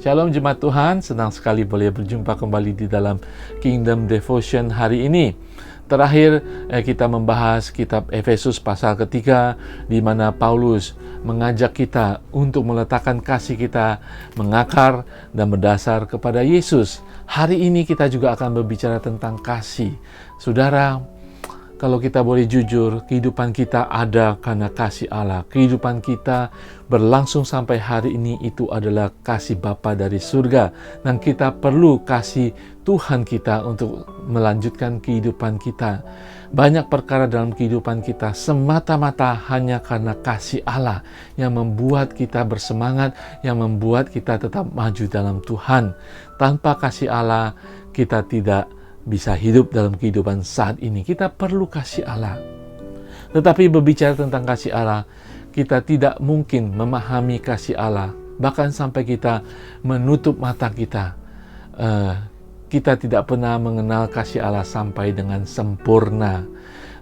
Shalom jemaat Tuhan, senang sekali boleh berjumpa kembali di dalam Kingdom Devotion hari ini. Terakhir kita membahas kitab Efesus pasal ketiga, di mana Paulus mengajak kita untuk meletakkan kasih kita mengakar dan berdasar kepada Yesus. Hari ini kita juga akan berbicara tentang kasih. Saudara, kalau kita boleh jujur, kehidupan kita ada karena kasih Allah. Kehidupan kita berlangsung sampai hari ini itu adalah kasih Bapa dari surga. Dan kita perlu kasih Tuhan kita untuk melanjutkan kehidupan kita. Banyak perkara dalam kehidupan kita semata-mata hanya karena kasih Allah yang membuat kita bersemangat, yang membuat kita tetap maju dalam Tuhan. Tanpa kasih Allah, kita tidak bisa hidup dalam kehidupan saat ini. Kita perlu kasih Allah. Tetapi berbicara tentang kasih Allah, kita tidak mungkin memahami kasih Allah. Bahkan sampai kita menutup mata kita. Kita tidak pernah mengenal kasih Allah sampai dengan sempurna.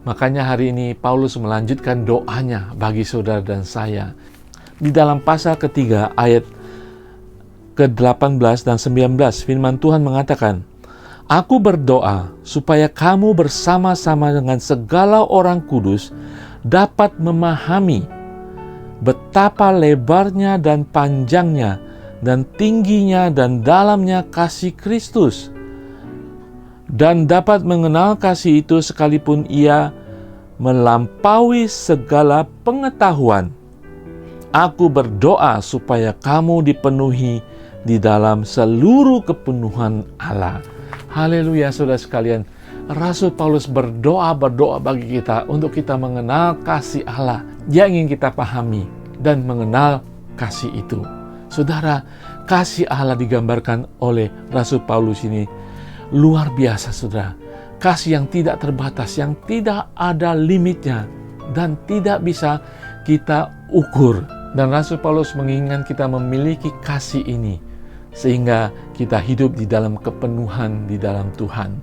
Makanya hari ini Paulus melanjutkan doanya bagi saudara dan saya. Di dalam pasal ketiga ayat ke-18 dan 19, firman Tuhan mengatakan, "Aku berdoa supaya kamu bersama-sama dengan segala orang kudus dapat memahami betapa lebarnya dan panjangnya dan tingginya dan dalamnya kasih Kristus, dan dapat mengenal kasih itu sekalipun ia melampaui segala pengetahuan. Aku berdoa supaya kamu dipenuhi di dalam seluruh kepenuhan Allah." Haleluya, saudara sekalian. Rasul Paulus berdoa bagi kita untuk kita mengenal kasih Allah yang ingin kita pahami dan mengenal kasih itu. Saudara, kasih Allah digambarkan oleh Rasul Paulus ini luar biasa, saudara. Kasih yang tidak terbatas, yang tidak ada limitnya dan tidak bisa kita ukur. Dan Rasul Paulus menginginkan kita memiliki kasih ini sehingga kita hidup di dalam kepenuhan di dalam Tuhan.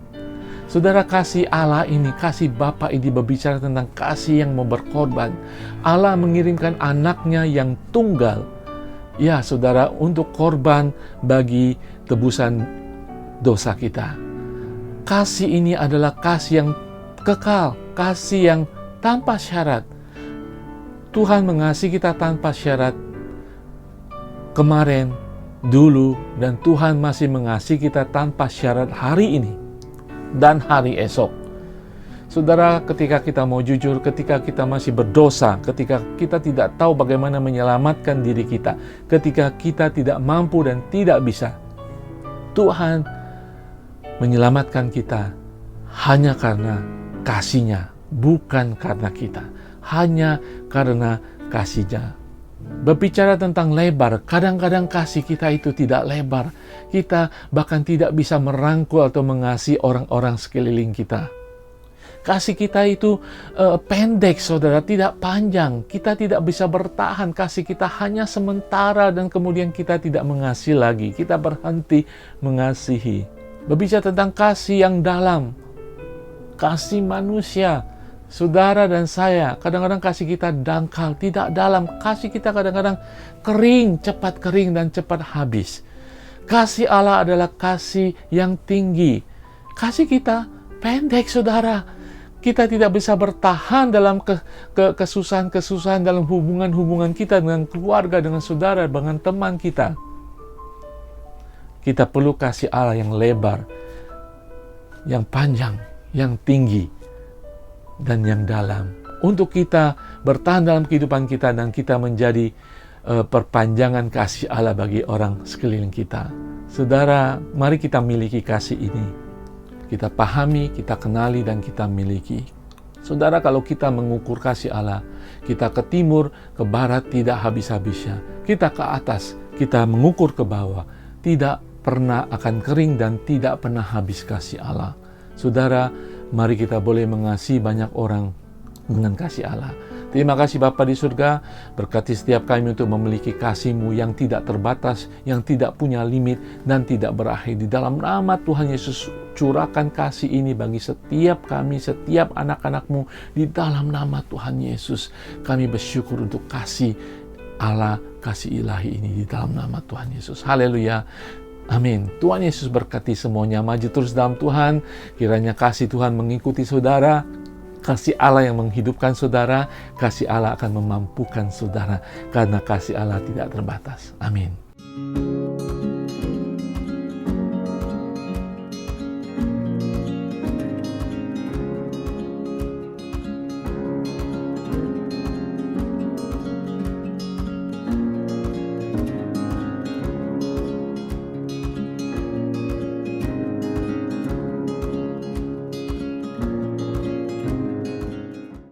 Saudara, kasih Allah ini, kasih Bapa ini berbicara tentang kasih yang mau berkorban. Allah mengirimkan anaknya yang tunggal, ya saudara, untuk korban bagi tebusan dosa kita. Kasih ini adalah kasih yang kekal, kasih yang tanpa syarat. Tuhan mengasihi kita tanpa syarat kemarin, dulu, dan Tuhan masih mengasihi kita tanpa syarat hari ini dan hari esok. Saudara, ketika kita mau jujur, ketika kita masih berdosa, ketika kita tidak tahu bagaimana menyelamatkan diri kita, ketika kita tidak mampu dan tidak bisa, Tuhan menyelamatkan kita hanya karena kasih-Nya, bukan karena kita, hanya karena kasih-Nya. Berbicara tentang lebar, kadang-kadang kasih kita itu tidak lebar. Kita bahkan tidak bisa merangkul atau mengasihi orang-orang sekeliling kita. Kasih kita itu pendek, saudara, tidak panjang. Kita tidak bisa bertahan. Kasih kita hanya sementara dan kemudian kita tidak mengasihi lagi. Kita berhenti mengasihi. Berbicara tentang kasih yang dalam, kasih manusia. Saudara dan saya, kadang-kadang kasih kita dangkal, tidak dalam. Kasih kita kadang-kadang kering, cepat kering dan cepat habis. Kasih Allah adalah kasih yang tinggi. Kasih kita pendek, saudara. Kita tidak bisa bertahan dalam kesusahan-kesusahan dalam hubungan-hubungan kita dengan keluarga, dengan saudara, dengan teman kita. Kita perlu kasih Allah yang lebar, yang panjang, yang tinggi, dan yang dalam, untuk kita bertahan dalam kehidupan kita dan kita menjadi perpanjangan kasih Allah bagi orang sekeliling kita. Saudara, mari kita miliki kasih ini. Kita pahami, kita kenali, dan kita miliki. Saudara, kalau kita mengukur kasih Allah, kita ke timur, ke barat tidak habis-habisnya. Kita ke atas, kita mengukur ke bawah, tidak pernah akan kering dan tidak pernah habis kasih Allah. Saudara, mari kita boleh mengasihi banyak orang dengan kasih Allah. Terima kasih Bapa di surga, berkati setiap kami untuk memiliki kasih-Mu yang tidak terbatas, yang tidak punya limit, dan tidak berakhir. Di dalam nama Tuhan Yesus, curahkan kasih ini bagi setiap kami, setiap anak-anak-Mu. Di dalam nama Tuhan Yesus, kami bersyukur untuk kasih Allah kasih ilahi ini di dalam nama Tuhan Yesus. Haleluya. Amin. Tuhan Yesus berkati semuanya. Maju terus dalam Tuhan. Kiranya kasih Tuhan mengikuti saudara. Kasih Allah yang menghidupkan saudara. Kasih Allah akan memampukan saudara. Karena kasih Allah tidak terbatas. Amin.